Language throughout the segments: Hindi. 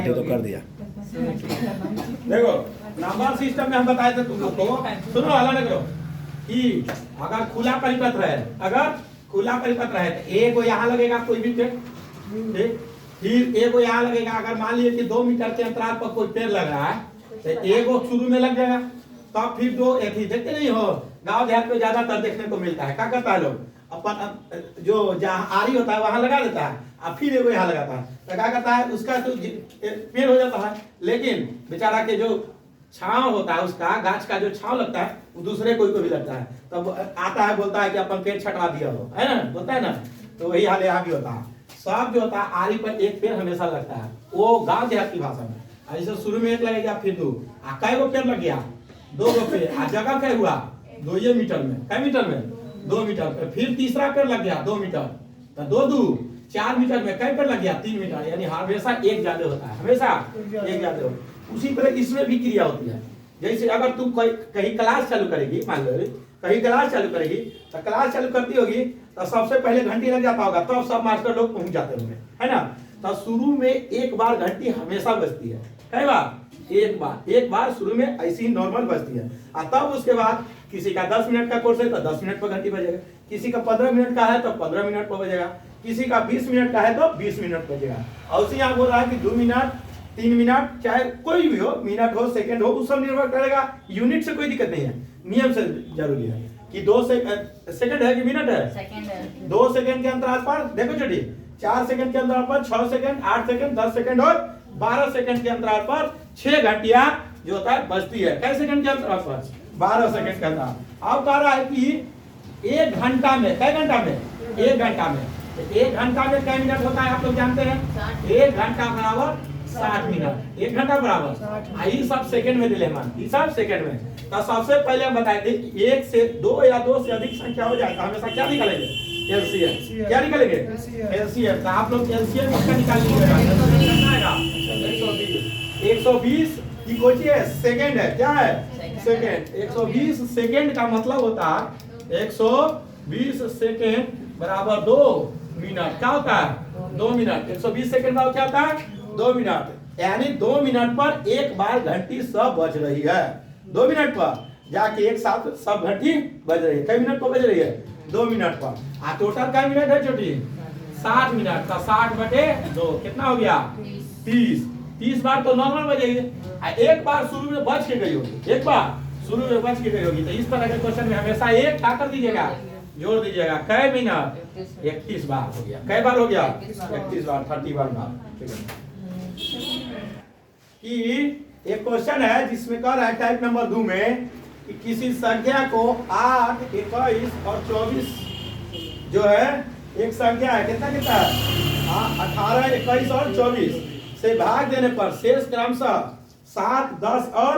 बैठे तो कर दिया। देखो नंबर सिस्टम में हम बताए थे तुम लोग को, सुनो हल्ला न करो, कि अगर खुला परिपत्र है, अगर खुला परिपत्र है तो एक को यहाँ लगेगा कोई भी पेड़, ठीक, फिर एक को यहाँ लगेगा। अगर मान लीजिए कि 2 मीटर के अंतराल पर कोई पेड़ लग रहा है तो एक को शुरू में लग जाएगा, तब फिर दो एक ही। देखते नहीं हो गांव देहात में ज्यादातर देखने को मिलता है, क्या करता है लोग, अपन जो जहाँ आरी होता है वहां लगा देता है और फिर एगो यहाँ लगाता है, तो क्या करता है उसका तो पेड़ हो जाता है, लेकिन बेचारा के जो छांव होता है उसका गाछ का जो छांव लगता है वो दूसरे कोई को भी लगता है, तब आता है बोलता है कि अपन पेड़ छटवा दिया हो, है ना, बोलता है ना। तो वही हाल यहाँ भी होता है, सब जो होता है आरी पर एक पेड़ हमेशा लगता है, वो गांव देहात की भाषा में। ऐसे शुरू में एक लगेगा फिर 2, कई गो पेड़ लग गया, 2 गो पेड़, जगह क्या हुआ 2 मीटर में, कै मीटर में 2 मीटर, फिर तीसरा पेड़ लग गया 2 मीटर, तो 2 2 4 मीटर में कै पेड़ लग गया 3 मीटर, यानी हमेशा एक ज्यादा होता है, हमेशा एक ज्यादा होता है। उसी तरह इसमें भी क्रिया होती है। जैसे अगर तुम कहीं क्लास चालू करेगी, मान लो कहीं क्लास चालू करेगी, तो क्लास चालू करती होगी तो सबसे पहले घंटी लग जाता होगा, तो सब मास्टर लोग पहुंच जाते होंगे, है ना। तो शुरू में एक बार घंटी हमेशा बजती है, कई बार एक बार शुरू में ऐसी ही नॉर्मल बजती है, और तब उसके बाद किसी का 10 मिनट का कोर्स है तो 10 मिनट पर घंटी बजेगा, किसी का 15 मिनट का है तो 15 मिनट पर बजेगा, किसी का 20 मिनट का है तो 20 मिनट बजेगा। और उसी यहाँ बोल रहा है कि 2 मिनट 3 मिनट, चाहे कोई भी हो, मिनट हो सेकंड हो, उस सब निर्भर करेगा, यूनिट से कोई दिक्कत नहीं है, नियम से जरूरी है कि 2 सेकंड है कि मिनट है, सेकंड है। 2 सेकंड के अंतराल पर देखो छोटी, 4 सेकंड के अंतराल पर 6 सेकंड, 8 सेकंड, 10 सेकंड और 12 सेकंड के अंतराल पर 6 घंटियां जो होता है बजती है। कैसे सेकंड के अंतराल पर 12 सेकंड के अंतराल। अब कह रहा है कि 1 घंटा में, कै घंटा में 1 घंटा में, 1 घंटा में कै मिनट होता है आप लोग जानते हैं, 1 घंटा बराबर 60 मिनट, 1 घंटा बराबर आई सब सेकंड में दिले मान, ये सब सेकंड में। तो सबसे पहले हम बताए थे 1 से 2 या 2 से अधिक संख्या हो जाए तो हमेशा क्या निकालेंगे, एलसीएम। क्या निकालेंगे, एलसीएम। तो आप लोग एलसीएम इसका निकालिएगा, 120 की कोई है सेकंड है, क्या है सेकंड। 120 सेकंड का मतलब होता है 120 सेकंड बराबर 2 मिनट, क्या होता है 2 मिनट। 120 सेकंड बराबर क्या होता है 2 मिनट, यानी 2 मिनट पर एक बार घंटी सब बज रही है, 2 मिनट पर जाके एक साथ सब घंटी बज रही है। कई मिनट पर बज रही है 2 मिनट पर। टोटल कई मिनट है छोटी 60 मिनट का 60/2 कितना हो गया 30 बार तो नॉर्मल बजेगी, एक बार शुरू में बच के गई होगी, एक बार शुरू में बच के गई होगी। तो इस तरह के क्वेश्चन में हमेशा एक क्या कर दीजिएगा, जोड़ दीजिएगा। कै मिनट 31 बार हो गया, कै बार हो गया 31 बार, 31 बार। कि एक क्वेश्चन है जिसमें कह रहा है टाइप नंबर 2 में कि किसी संख्या को 8, 21 और 24 जो है एक संख्या है, कितना कितना है 18, 21 और 24 से भाग देने पर शेष क्रमशः 7, 10 और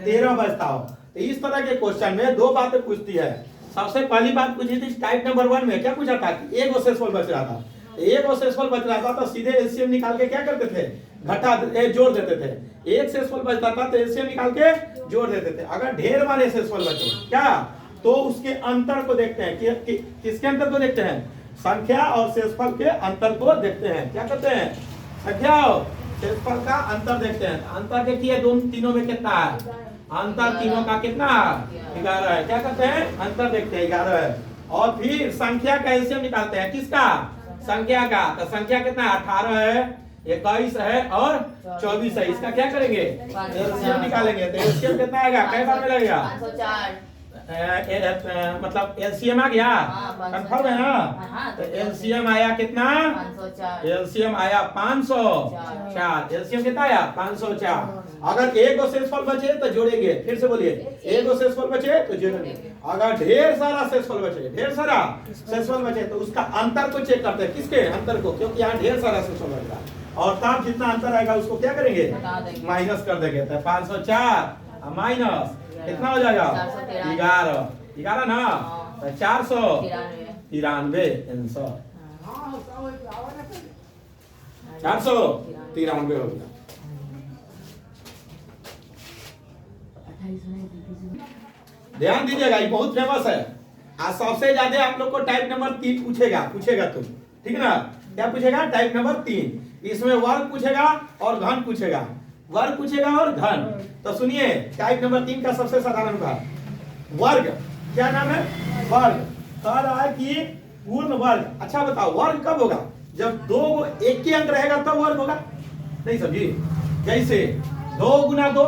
13 बचता हो। तो इस तरह के क्वेश्चन में 2 बातें पूछती है। सबसे पहली बात पूछी थी टाइप नंबर 1 में, क्या पूछा था कि एक शेषफल बच रहा था, एक शेषफल बच रहा था तो सीधे एलसीएम निकाल के क्या करते थे, जोड़ देते थे। एक शेषफल बचता था तो एलसीएम निकाल के जोड़ देते थे। अगर ढेर माने शेषफल बचे क्या, तो उसके अंतर को देखते हैं कि किसके अंतर को देखते हैं, संख्या और शेषफल के अंतर को देखते हैं। क्या करते हैं, संख्या और शेषफल का अंतर देखते हैं। अंतर देखिए दोनों तीनों में कितना है, अंतर तीनों का कितना 11 है। क्या करते हैं, अंतर देखते हैं 11 है। और फिर संख्या का एलसीएम निकालते हैं, किसका, संख्या का। तो संख्या कितना 18 है, 21 है और 24 है। इसका क्या करेंगे, एलसीएम निकालेंगे। तो एलसीएम कितना आएगा, कई बार में लगेगा 504, मतलब एलसीएम आ गया, कंफर्म है ना। तो एलसीएम आया कितना, एलसीएम आया 504। एलसीएम कितना आया 504। अगर एक शेषफल बचे तो जोड़ेंगे, फिर से बोलिए, एक शेषफल बचे तो जोड़ेंगे। अगर ढेर सारा शेषफल बचे, ढेर सारा शेषफल बचे तो उसका अंतर को चेक करते हैं, किसके अंतर को, क्योंकि यहाँ ढेर सारा शेषफल बचेगा। और तब जितना अंतर आएगा उसको क्या करेंगे, माइनस कर देंगे। तो 504 माइनस कितना हो जाएगा 11 ना, तो 493 आंसर 493 हो गया। ध्यान दीजिएगा, ये बहुत फेमस है। आज सबसे ज्यादा आप लोग को टाइप नंबर 3 पूछेगा तुम, ठीक है ना। क्या पूछेगा, टाइप नंबर 3। इसमें वर्ग पूछेगा और घन पूछेगा, वर्ग पूछेगा और घन। तो सुनिए टाइप नंबर 3 का सबसे साधारण का वर्ग, क्या नाम है? वर्ग। कह रहा है कि पूर्ण वर्ग। अच्छा बताओ वर्ग कब होगा? जब दो एक ही अंक रहेगा तब वर्ग होगा। नहीं समझी? जैसे 2 गुना 2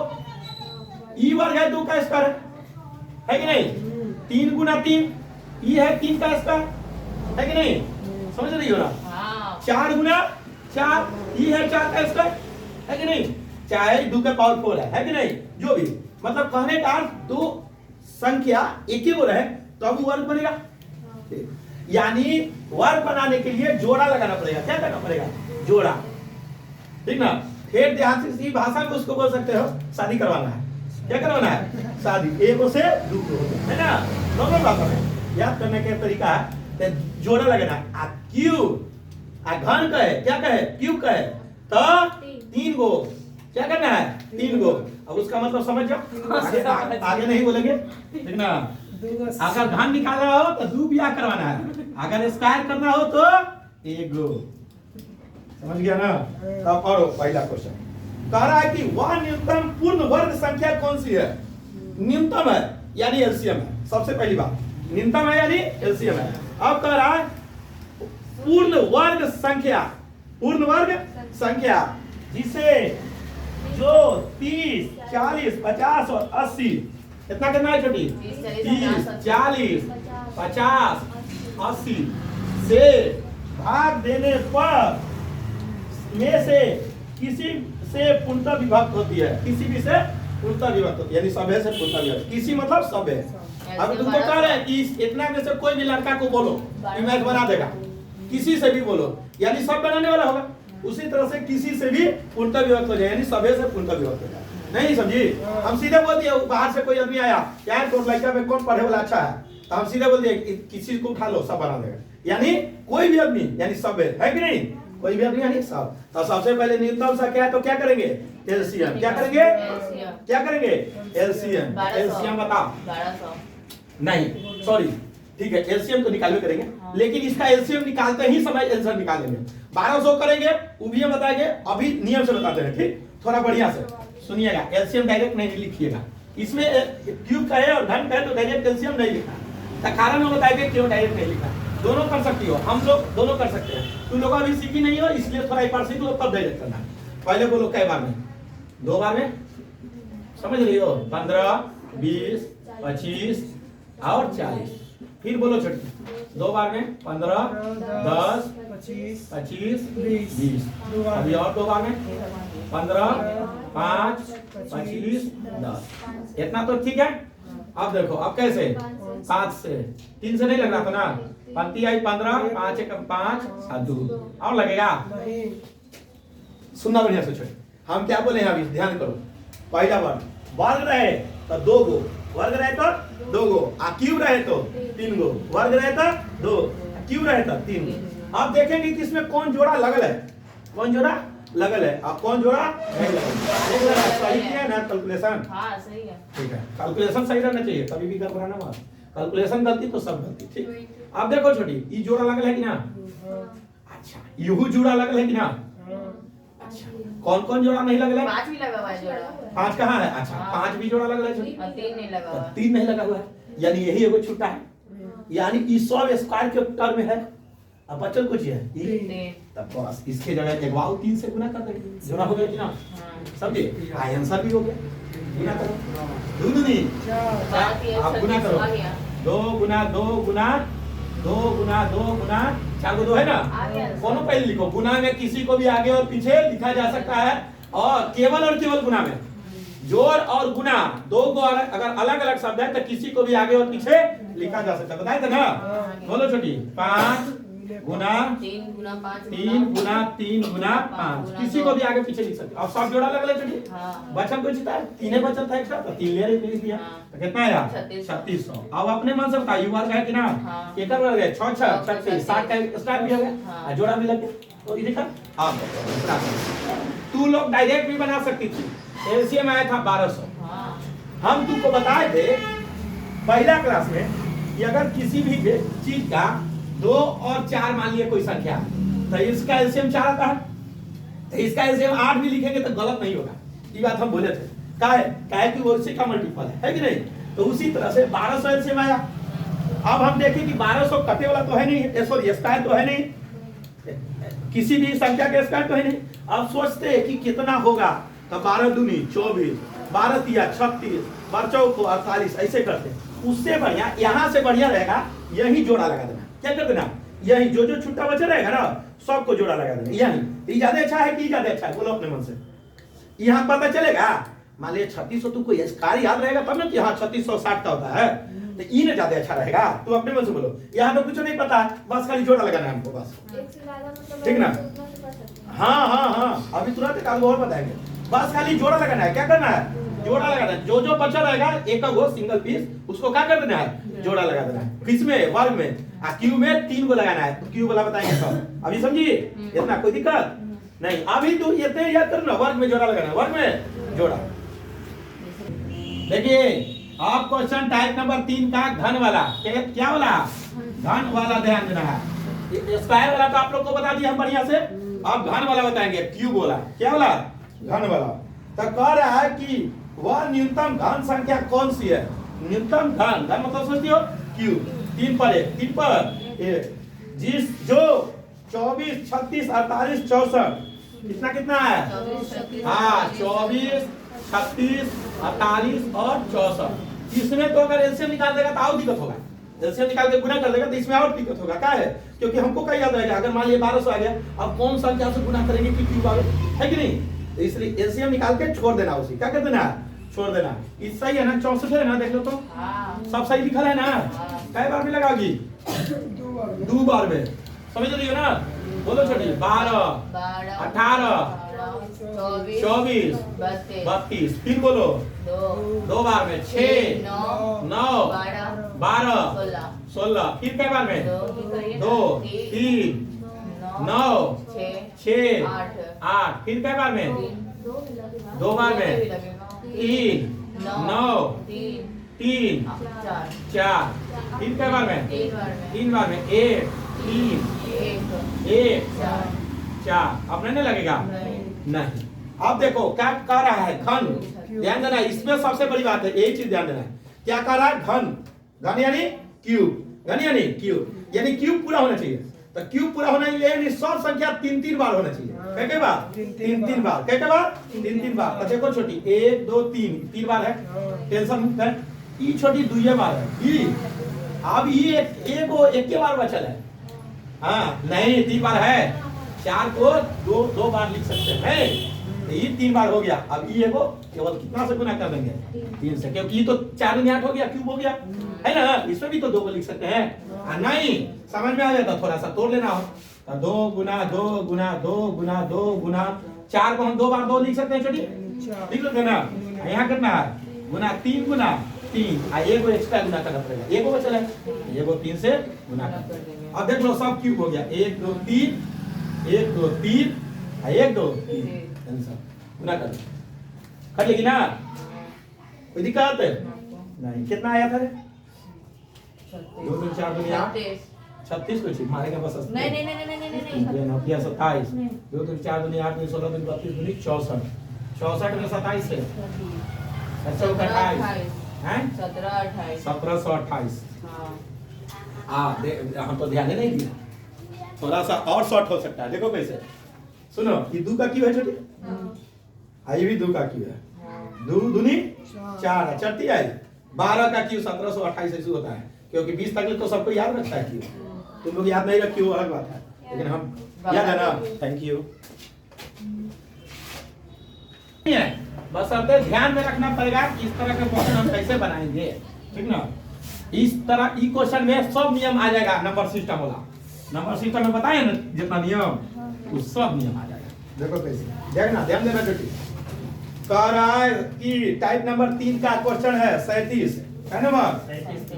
ई वर्ग है, 2 का स्क्वायर है कि नहीं? 3 गुना 3 ई है 3 का स्क्वायर है कि नहीं? समझ रही हो ना? 4 गुना 4 ई है 4 का स्क्वायर है कि नहीं? चाहे 2 का पावर 4 है कि नहीं? जो भी मतलब कहने का दो संख्या एक ही वो रहे तो अब वर्ग बनेगा। यानी वर्ग बनाने के लिए जोड़ा लगाना पड़ेगा। क्या करना पड़ेगा? जोड़ा। ठीक ना? फिर ध्यान से इसी भाषा में उसको बोल सकते हो शादी करवाना है। क्या करवाना है? शादी। एक से दूसरे है ना? नॉर्मल भाषा में याद करने का तरीका है जोड़ा लगाना है। क्यू घन कहे क्या कहे? क्यू कहे तो 3 गो क्या करना है? 3 गो। अब उसका मतलब समझ जाओ, आगे नहीं बोलेंगे। ठीक ना? अगर घन निकालना हो तो 2 बिया करवाना है, अगर स्क्वायर करना हो तो 1 गो। समझ गया ना? तब पढ़ो पहला क्वेश्चन। कह रहा है कि वह न्यूनतम पूर्ण वर्ग संख्या कौन सी है? न्यूनतम है यानी एलसीएम है। सबसे पहली बात न्यूनतम है यानी एलसीएम है। अब कह रहा है पूर्ण वर्ग संख्या, पूर्ण वर्ग संख्या जिसे जो 30, 40, 50 और 80 कितना करना है छोटी? 30, 40, 50, 80 से भाग देने पर में से किसी से पूर्णतः विभक्त होती है। किसी भी से पूर्णतः विभक्त होती है यानी सभ्य से पूर्णतः विभक्त। किसी मतलब सभ्य। अब तुमको कह रहे हैं कि इतना में से कोई भी लड़का को बोलो मैथ बना देगा, किसी से भी बोलो यानी सब बनाने वाला होगा। उसी तरह से किसी से भी पूर्णतः विभक्त हो जाए यानी सभ्य से पूर्णतः विभक्त हो जाए। नहीं समझी? हम सीधे बोल दिए बाहर से कोई आदमी आया यार तो लड़का में कौन पढ़े वाला अच्छा है, तो हम सीधे बोल दिए किसी को उठा लो सब बना देगा यानी कोई भी आदमी यानी सभ्य है कि नहीं? कोई भी आदमी यानी सब। तो सबसे पहले न्यूनतम संख्या है तो क्या करेंगे? एलसीएम। क्या करेंगे? क्या करेंगे? एलसीएम। एलसीएम बताओ। 1200 नहीं सॉरी ठीक है एलसीएम तो निकालवे करेंगे लेकिन इसका एलसीएम निकालते ही समय आंसर निकालेंगे। 1200 करेंगे वो भी हम बताएंगे, अभी नियम से बताते हैं। ठीक थोड़ा बढ़िया से सुनिएगा। एलसीएम डायरेक्ट नहीं लिखिएगा, इसमें क्यूब कहे और घन कहे तो डायरेक्ट एलसीएम नहीं लिखना। तो कारण में बताएंगे क्यों डायरेक्ट नहीं लिखना। दोनों कर सकती हो, हम लोग दोनों कर सकते हैं। तुम लोग अभी सीखी नहीं हो इसलिए थोड़ा एक बार सीख लो तब डायरेक्ट करना। पहले बोलो कई बार में? 2 बार में। समझ रही हो? 15, 20, 25 और 40। फिर बोलो छोटी 2 बार में 15, 10, 25, 20। अभी और 2 बार में 15, 5, 25, 10। इतना तो ठीक है। अब देखो अब कैसे 7 से 3 से नहीं लग रहा था ना? 15 आई 15, 5 1 5 7 2 और लगेगा। सुनना बढ़िया से छोटे हम क्या बोले हैं अभी ध्यान करो। पहला वर्ग रहे तो 2 गो, वर्ग रहे तो 2 गो, क्यूब रहे तो 3 गो, वर्ग रहे तो 2, क्यूब रहे तो 3 गो। अब देखेंगे कि इसमें कौन जोड़ा लगल है, कौन जोड़ा लगल है और कौन जोड़ा नहीं लगल है। सही है ना कैलकुलेशन? हाँ सही है। ठीक है कैलकुलेशन सही रहना चाहिए, कभी भी गड़बड़ाना मत। कैलकुलेशन गलती तो सब गलती। ठीक अब देखो छोटी ई जोड़ा लगल है कि ना? अच्छा यहू जोड़ा लगल है कि ना? अच्छा कौन कौन जोड़ा नहीं लगल है? 5 भी लगा हुआ है जोड़ा। 5 कहाँ है? अच्छा 5 भी जोड़ा लगल है छोटी और 3 नहीं लगा हुआ है। 3 नहीं लगा हुआ है यानी यही एगो छूटा है। यानी ई सब स्क्वायर के टर्म में है। अब बचल कुछ है ई तब बस इसके जगह एक वाव 3 से गुना कर देंगे, जोड़ा हो गया कि ना? समझे? आंसर भी हो गया। गुना करो दूध नहीं आप गुना करो 2 गुना 2 गुना 2 गुना 2 गुना 4 को 2 है ना? कौन पहले लिखो गुना में किसी को भी आगे और पीछे लिखा जा सकता है और केवल गुना में जोड़ और गुना 2 को अगर अलग अलग शब्द है तो किसी को भी आगे और पीछे लिखा जा सकता है। बताए थे ना? बोलो छोटी 5 गुना 3 गुना 5 3 गुना 3 गुना 5 किसी को भी आगे पीछे लिख सकते और सब जोड़ा लगल है छोटी। हाँ। बचल कुछ था 3 बचल था एक्स्ट्रा तो 3 ले लिया तो कितना आया 3600। अब अपने मन से बताओ वर्ग है कि ना? एक वर्ग है 6 6 36 60 का स्टार भी हो गया जोड़ा भी लग गया। तो ये देखा अब तू लोग डायरेक्ट भी बना सकती थी। एलसीएम आया था 1200। हम तुमको बताए थे पहला क्लास में कि अगर किसी भी चीज का 2 और 4 मान लिया कोई संख्या तो इसका एलसीएम 4 आता है तो इसका एलसीएम 8 भी लिखेंगे तो गलत नहीं होगा, ये बात हम बोले थे। क्या है कि वो उसी का मल्टीपल है कि नहीं। तो उसी तरह से 1200 एलसीएम आया। अब हम देखें कि 1200 कटे वाला तो है नहीं, सॉरी स्क्वायर तो है नहीं, किसी भी संख्या के स्क्वायर तो है नहीं। अब सोचते हैं कि कितना होगा, तो 12 दूनी 24, 12 तिया 36, 12 चौको 48, ऐसे करते हैं। उससे बढ़िया, यहाँ से बढ़िया रहेगा यही जोड़ा लगा देना। क्या कर देना, यही जो जो छुट्टा बचा रहेगा ना सबको जोड़ा लगा देना। यही ज्यादा अच्छा है कि ज्यादा अच्छा है, बोलो अपने मन से। यहाँ पता चलेगा, मान लिया 3600 तुमको स्क्वायर याद रहेगा तब ना कि हाँ 3660 का होता है, तो ई ना ज्यादा अच्छा रहेगा। तू अपने मन से बोलो, यहाँ तो कुछ नहीं पता, बस खाली जोड़ा लगाना है हमको बस, ठीक ना। हाँ हाँ हाँ, अभी तुरंत एक और बताएंगे। बस खाली जोड़ा लगाना है। क्या करना है, जोड़ा लगाना है। जो जो बचा रहेगा एक वो सिंगल पीस, उसको क्या कर देना है, जोड़ा लगा देना है। किसमें, वर्ग में। क्यू में 3 को लगाना है, तो क्यू वाला बताएंगे सब। अभी समझिए, इतना कोई दिक्कत नहीं। अभी तो इतने याद करना, वर्ग में जोड़ा लगाना है, वर्ग में जोड़ा। देखिए आप क्वेश्चन टाइप नंबर 3 का घन वाला, क्या वाला, घन वाला ध्यान देना है। स्क्वायर वाला तो आप लोग को बता दिया हम बढ़िया से, अब घन वाला बताएंगे। क्यूब वाला, क्या वाला, घन वाला। तो कह रहा है कि वह न्यूनतम घन संख्या कौन सी है। न्यूनतम घन, घन मतलब सोचती हो क्यूब, 3 पर 1, 3 पर 1, जिस जो 24, 36, 48, 64 कितना कितना है, हाँ 24, 36, 48 और 64। इसमें तो अगर एलसीएम निकाल देगा तो और दिक्कत होगा, एलसीएम निकाल के गुना कर देगा तो इसमें और दिक्कत होगा। क्या है, क्योंकि हमको क्या याद रहेगा, अगर मान लिया 1200 आ गया, अब कौन संख्या से गुना करेंगे कि क्यूब आवे, है कि नहीं। तो इसलिए एलसीएम निकाल के छोड़ देना, उसी क्या कर देना, छोड़ देना। इस सही है ना, 64 है ना, देख लो तो सब सही लिखा है ना। कई बार में लगाओगी, 2 बार में, समझ रही हो ना। बोलो छोटी, 12, 18, 24, 32, फिर बोलो 2 बार में, 6, 9, 12, 16, फिर कई बार में, 2, 3, 9, 6, 8, फिर कई बार में, 2 बार में, 3, 9, 3, 4, फिर कई बार में, 3 बार में, 1, 3, 1, 4। अब नहीं लगेगा, नहीं। अब देखो क्या कह रहा है, घन। ध्यान देना, इसमें सबसे बड़ी बात है, एक चीज ध्यान देना है। क्या कह रहा है, घन। घन यानी क्यूब, घन यानी क्यूब, यानी क्यूब पूरा होना चाहिए। तो क्यूब पूरा होना चाहिए, सब संख्या 3-3 बार होना चाहिए। कै बार, 3-3 बार। कै बार, 3-3 बार। तो देखो छोटी, 1, 2, 3 बार है, टेंशन मुक्त है। ई छोटी 2 बार है। अब ये एक बार बचल है, हाँ नहीं 3 बार है। 4 को 2 बार लिख सकते हैं, ये 3 बार हो गया। अब ये को केवल कितना से गुना कर देंगे, 3 से, क्योंकि ये तो 4 में 8 हो गया, क्यूब हो गया, है ना। इसमें भी तो 2 को लिख सकते हैं। नहीं समझ में आ जाता, थोड़ा सा तोड़ लेना हो, 2 गुना 2 गुना 2 गुना 2 गुना 4 को हम 2 बार 2 लिख सकते हैं छोटी, लिख लो ना। यहाँ करना है गुना 3 गुना 3, ये को एक्स्ट्रा गुना करना पड़ेगा, ये को बचल है, ये को 3 से गुना कर। अब देख लो सब क्यूब हो गया, 1 2 3, 1 2 3, 1 2 3, गुना कर लेगी ना, कोई दिक्कत नहीं। कितना आया था, 2 3 4 2 8, 36 को ठीक मारेगा बस। नहीं नहीं नहीं नहीं नहीं नहीं 27, 2 3 4 2 8 16 2 32 2 64, 64 में 27 है, 28 हैं, 1728। हम तो ध्यान नहीं दिया, थोड़ा सा और शॉर्ट हो सकता है। देखो कैसे, सुनो, ये 2 का क्यों है छोटी, ये भी 2 का क्यों है, 2 दूनी 4 है, चलती है। 12 का क्यों 1728 ऐसे होता है, क्योंकि 20 तक तो सबको याद रखता है क्यों। तुम लोग याद नहीं रखी हो अलग बात है, लेकिन हम याद है ना। Thank you. बस अब ध्यान में रखना पड़ेगा कि इस तरह के क्वेश्चन हम कैसे बनाएंगे, ठीक ना। इस तरह ई क्वेश्चन में सब नियम आ जाएगा, नंबर सिस्टम वाला। नंबर सिस्टम में बताए ना जितना नियम, वो सब नियम आ जाएगा। देखो कैसे, देखना, ध्यान देना बेटी। कह रहा है कि टाइप नंबर 3 का क्वेश्चन है 37 है नंबर,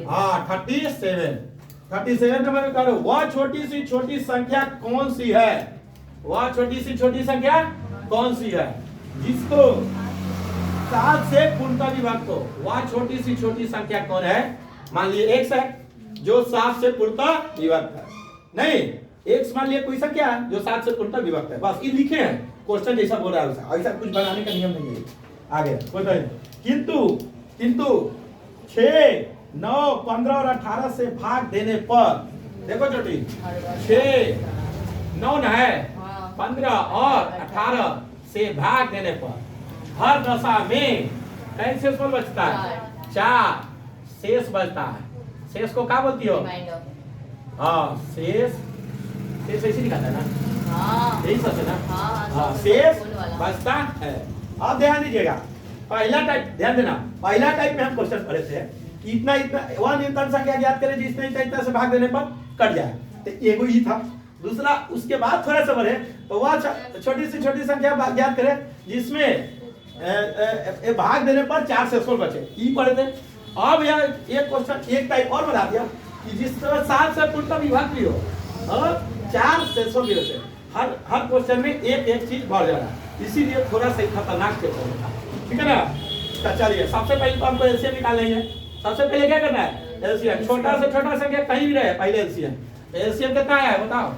हाँ 37 नंबर में करो, वह छोटी सी छोटी संख्या कौन सी है, वह छोटी सी छोटी संख्या कौन सी है जिसको 7 से पूर्णतः विभक्त हो। वह छोटी सी छोटी संख्या कौन है, मान लिए x है जो 7 से पूर्णतः विभक्त है, नहीं x मान लिए कोई संख्या है जो 7 से पूर्णतः विभक्त है, बस ये लिखे हैं। क्वेश्चन जैसा बोल रहा है वैसा, ऐसा कुछ बनाने का नियम नहीं है। आगे कोई किंतु किंतु 6, 9, 15 और 18 से भाग देने पर, देखो छोटी 6, 9 न है, 15 और 18 से भाग देने पर हर दशा में कई शेषफल बचता है? 4 शेष बचता है। शेष को क्या बोलती हो? हाँ शेष, शेष ऐसे निकलता है ना, यही सच है ना। हाँ शेष बचता है। अब ध्यान दीजिएगा, पहला टाइप ध्यान देना, पहला टाइप में हम क्वेश्चन पढ़े थे कि इतना इतना वह न्यूनतम संख्या ज्ञात करें जिसने इतना से भाग देने पर कट जाए, तो एगो ही था। दूसरा उसके बाद थोड़ा सा बढ़े तो वह छोटी से छोटी संख्या ज्ञात करें जिसमें भाग देने पर 4 शेषफल बचे, ये पढ़े थे। अब यह एक क्वेश्चन एक टाइप और बता दिया कि जिस तरह 7 से पूर्णतः विभाग भी हो और 4 शेषफल भी होते, हर क्वेश्चन में एक एक चीज बढ़ जा रहा है, इसीलिए थोड़ा सा खतरनाक पेपर होता है, ठीक है ना। तो चलिए सबसे पहले तो हमको एलसीएम निकाल लेंगे। सबसे पहले क्या करना है? एलसीएम, छोटा से छोटा संख्या कहीं भी रहे पहले एलसीएम। एलसीएम कितना है बताओ?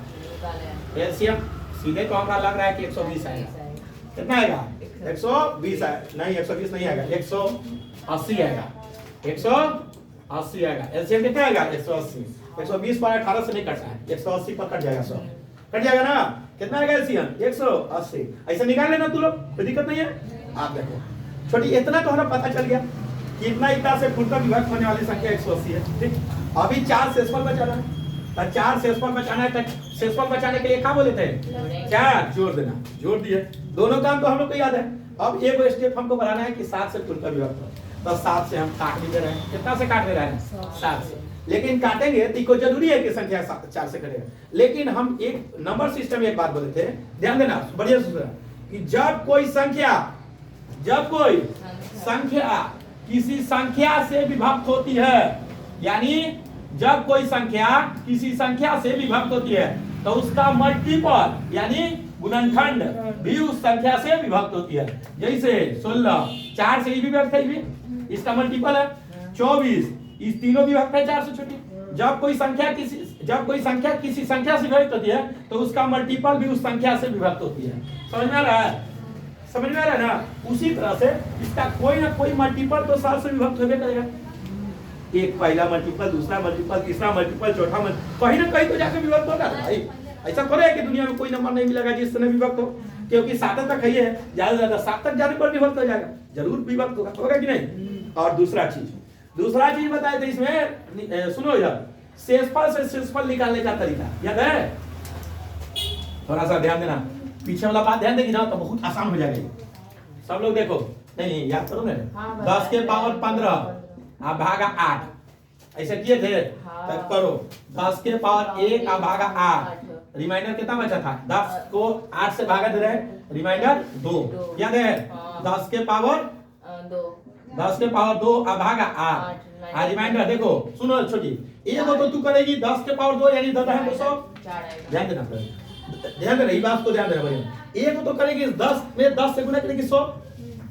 एलसीएम सीधे तो हमारा लग रहा है कि 120 आएगा। कितना आएगा? 120 है, नहीं 120 नहीं आएगा, 180 आएगा, 180 आएगा। एलसीएम कितना आएगा? 180। 120 पर 18 से नहीं कटता है, 180 पर कट जाएगा, 100 कट जाएगा ना। कितना आएगा एलसीएम? 180। ऐसा निकाल लेना तू लोग, कोई दिक्कत नहीं है। आप देखो छोटी इतना तो हमें पता चल गया कि इतना से पूर्णतः विभाग होने वाली संख्या 180 है, ठीक। अभी 4 शेषफल बचाना है, तो 4 शेषफल बचाना है, तो शेषफल बचाने के लिए क्या बोले थे? 4 जोड़ देना, जोड़ दिए। दोनों काम तो हम लोग को याद है। अब एक स्टेप हमको बनाना है कि 7 से पूर्णतः विभाग हो, तो 7 से हम काट भी दे रहे हैं। कितना से काट दे रहे हैं? 7 से। लेकिन काटेंगे तो को जरूरी है कि संख्या 4 से कटेगा, लेकिन हम एक नंबर सिस्टम एक बात बोले थे, ध्यान देना बढ़िया सुन, कि जब कोई संख्या किसी संख्या से विभक्त होती है, यानी जब कोई संख्या किसी संख्या से विभक्त होती है तो उसका मल्टीपल यानी गुणनखंड भी उस संख्या से विभक्त होती है। जैसे 16 4 से ही विभक्त है, भी इसका मल्टीपल है। 24 इस तीनों विभक्त है 4 से छोटी। जब कोई संख्या किसी संख्या से विभक्त होती है तो उसका मल्टीपल भी उस संख्या से विभक्त होती है। समझ में आ रहा है? समझ में आ रहा है ना। उसी तरह से इसका कोई ना कोई मल्टीपल तो 7 से विभक्त होने करेगा। एक पहला मल्टीपल, दूसरा मल्टीपल, तीसरा मल्टीपल, चौथा मल्टीपल, कहीं ना कहीं तो जाकर विभक्त होगा भाई। ऐसा थोड़ा है कि दुनिया में कोई नंबर नहीं मिलेगा जिससे विभक्त हो, क्योंकि 7 तक है, ज्यादा से ज्यादा 7 तक जाने पर विभक्त हो जाएगा, जरूर विभक्त होगा कि नहीं। और दूसरा चीज बताए थे इसमें, सुनो यार, शेषफल से शेषफल निकालने का तरीका याद है? थोड़ा सा ध्यान देना, पीछे वाला बात ध्यान देगी ना तो बहुत आसान हो जाएगा। सब लोग देखो, नहीं याद करो ना, 10 के पावर 15 भागा 8 ऐसे किए थे, तब करो 10 के पावर 1 भागा 8, रिमाइंडर कितना बचा था? 10 को 8 से भागा दे रहे हैं, रिमाइंडर 2 याद है? 10 के पावर 2 भागा 8, रिमाइंडर देखो, सुनो छोटी, ये तो तू करेगी 10 के पावर 2 यानी 10 है 200। ध्यान देना, ध्यान देना, ये बात को ध्यान देना भैया। एक तो करेगी 10 में 10 से गुना करेगी 100,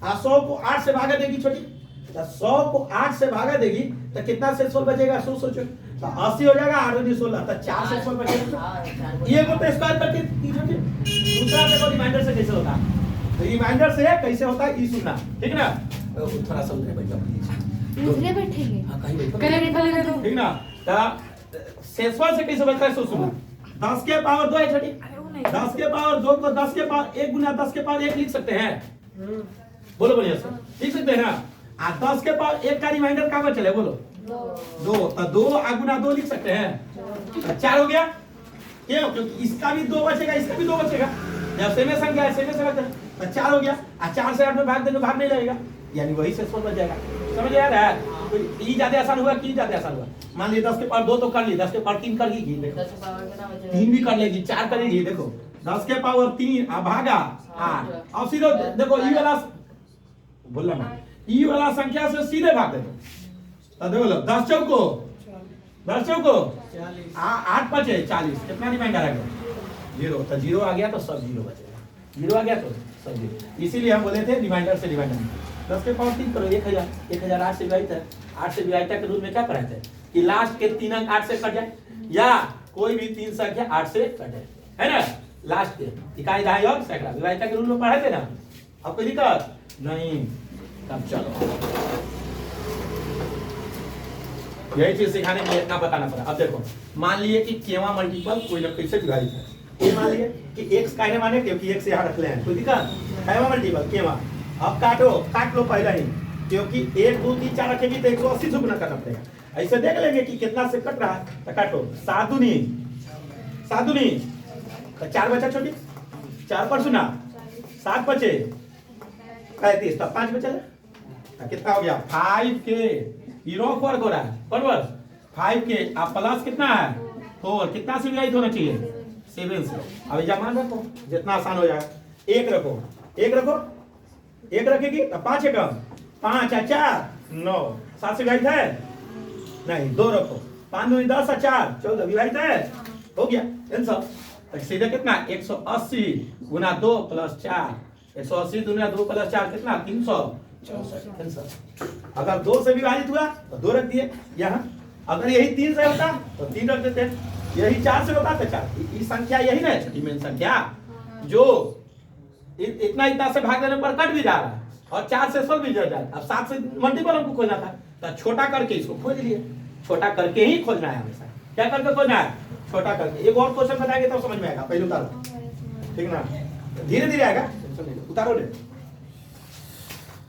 100 को 8 से भागा देगी छोटी, तो 100 को 8 से भागा देगी तो कितना शेषफल बचेगा? 100 सोचो, तो 80 हो जाएगा, 8 और 16 तो 4 शेषफल बचेगा। ये को तो स्क्वायर करके छोटी, दूसरा देखो रिमाइंडर से कैसे होता है, तो रिमाइंडर से कैसे होता है ये सुनना, ठीक है ना। थोड़ा सा उधर बैठ जाओ, दूसरे बैठेंगे, हां कहीं बैठो, कहीं ठीक ना। तो शेषफल से कैसे बनता है सो सुनना। 10 के पावर 2 है छोटी, 10 के पावर 2 को 10 के पावर 1 गुना 10 के पावर 1 लिख सकते हैं, बोलो बढ़िया से लिख सकते हैं ना। 10 के पावर 1 का रिमाइंडर कहाँ चले बोलो? 2, तो 2 गुना 2 लिख सकते हैं, 4 हो गया। क्यों? क्योंकि इसका भी 2 बचेगा, इसका भी 2 बचेगा, जब सेम संख्या है सेम से तो 4 हो गया। 4 से 8 में भाग देने भाग नहीं लगेगा, यानी वही शेषफल बच जाएगा। समझ आ रहा है? ई ज्यादा आसान हुआ कि ज्यादा आसान हुआ? मान ली 10 के पावर 2 तो कर ली, 10 के पावर 3 कर ली, देखो 3 भी कर लेगी, 4 करेगी, देखो 10 के पावर 3 भागा 8। अब सीधे देखो ई वाला बोलना ना, ई वाला संख्या से सीधे भाग दे, तो देखो 10 चौको 8 बचे 40, कितना रिमाइंडर आ गया? 0, तो 0 आ गया तो सब 0 बचेगा, 0 आ गया तो सब 0। इसीलिए हम बोले थे रिमाइंडर से रिमाइंडर 10 के पावर 3 करो 1000, 1008 से विभाजित है, 8 से विभाजित के रूप में क्या पढ़ाते हैं कि लास्ट के 3 अंक 8 से कट जाए, या कोई भी 3 संख्या 8 से कटे, है ना। लास्ट के इकाई दहाई और सैकड़ा विभाजिता के रूल में पढ़े थे ना। अब कोई दिक्कत नहीं। तब चलो यही चीज सिखाने के लिए इतना बताना पड़ा। अब देखो मान लिए कि केवा मल्टीपल कोई ना कैसे विभाजित है। ये मान लिए कि x काहे माने क्योंकि x यहाँ रख ले हैं, कोई दिक्कत केवा मल्टीपल केवा। अब काटो काट लो पहले ही, क्योंकि 1 2 3 4 रखेगी तो 180 से गुना करना पड़ेगा। ऐसे देख लेंगे कि कितना से कट रहा है तो काटो 7 दूनी तो 4 बचा छोटी 4 पर सुना 7 बचे 35 तब 5 बचा तो कितना हो गया 5k। हीरो वर्क हो रहा है बराबर 5k। आप प्लस कितना है 4 कितना से विभाजित होना चाहिए 7 से। अब जब मान रखो जितना आसान हो जाएगा 1 रखो 1 रखेगी तो 5 है कम 5 और 4 9 7 से विभाजित है नहीं 2 रखो 5 दूनी 10 और 4 14 विभाजित है हो गया आंसर। तो सीधे कितना 180 गुना 2 प्लस 4 180 गुना 2 प्लस 4 कितना 364 आंसर। अगर 2 से विभाजित हुआ तो 2 रख दिए यहाँ। अगर यही 3 से होता तो 3 रख देते, यही 4 से होता तो 4। ये संख्या यही ना छोटी मेन संख्या जो इतना इतना से भाग देने पर कट भी जा रहा है और 4 से सोल्व भी जा रहा है। अब 7 से मल्टीपल हमको खोजना था तो छोटा करके इसको खोज लिए। छोटा करके ही खोजना है हमेशा। क्या करके खोजना है छोटा करके। एक और क्वेश्चन बताएंगे तब समझ में आएगा। पहले उतारो ठीक ना, धीरे धीरे आएगा उतारो ले।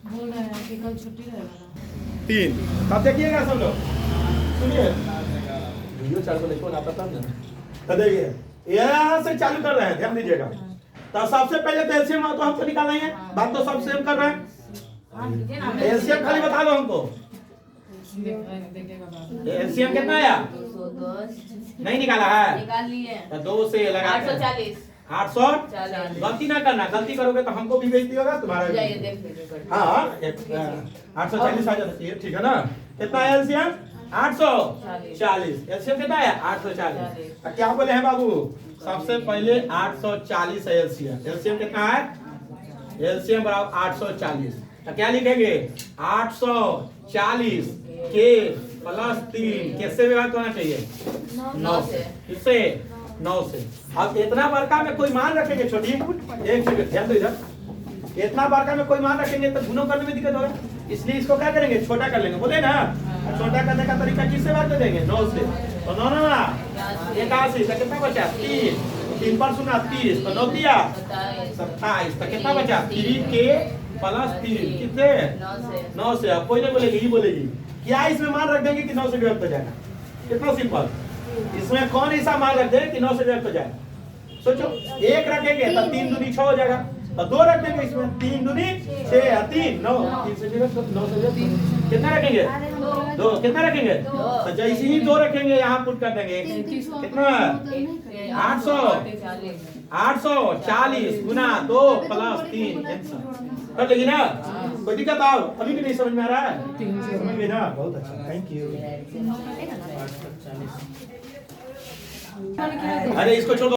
बोल रहे हैं कि कल छुट्टी रहेगा 3 अब देखिएगा सब लोग सुनिए वीडियो चालू देखो ना पता ना। तो देखिए यहाँ से चालू कर रहे हैं ध्यान दीजिएगा। तो सबसे पहले तो एलसीएम तो हमको निकालना ही है। बात तो सब सेम कर रहे हैं। एलसीएम खाली बता दो हमको एलसीएम कितना आया 210 नहीं निकाला है निकाल लिए तो 2 से लगा 840 840 गलती ना करना। गलती करोगे तो हमको भी बेइज्जती होगा तुम्हारा जाइए देख लीजिए। हाँ 840 आ जाना चाहिए ठीक है ना। कितना है एलसीएम 840 एलसीएम कितना है 840। तो क्या बोले हैं बाबू सबसे पहले 840 है एलसीएम। एलसीएम कितना है एलसीएम बराबर 840। तो क्या लिखेंगे 840 के प्लस 3 किससे विभाजित होना चाहिए 9 से। किससे 9 से। अब इतना बड़का में कोई मान रखेंगे छोटी एक सेकंड ध्यान दो इधर। इतना बड़का में कोई मान रखेंगे तो गुणों करने में दिक्कत होगा, इसलिए इसको क्या करेंगे छोटा कर लेंगे। बोले ना छोटा करने का तरीका किससे बात कर देंगे 9 से। तो 9 ना 81 तो कितना बचा 3 पर सुना 30 तो 9 दिया 27 तो कितना बचा 3k प्लस 3 कितने 9 से। अब कोई नहीं बोलेगी ही बोलेगी क्या इसमें मान रख देंगे कि 9 से विभक्त हो जाएगा। कितना सिंपल इसमें कौन ऐसा मान रख देंगे कि 9 से विभक्त हो जाएगा। सोचो 1 रखेंगे तो 3 दूनी 6 हो जाएगा तो 2 रख देंगे इसमें 3 दूनी 6 या 3 9 3 से विभक्त 9 से विभक्त कितना रखेंगे 2 कितना रखेंगे तो जैसे ही 2 रखेंगे यहाँ पुट कर देंगे कितना 840 गुना 2 प्लस 3 कर लेगी ना। कोई दिक्कत आओ अभी भी नहीं समझ में आ रहा है समझ गए ना बहुत अच्छा थैंक यू। अरे इसको छोड़ो।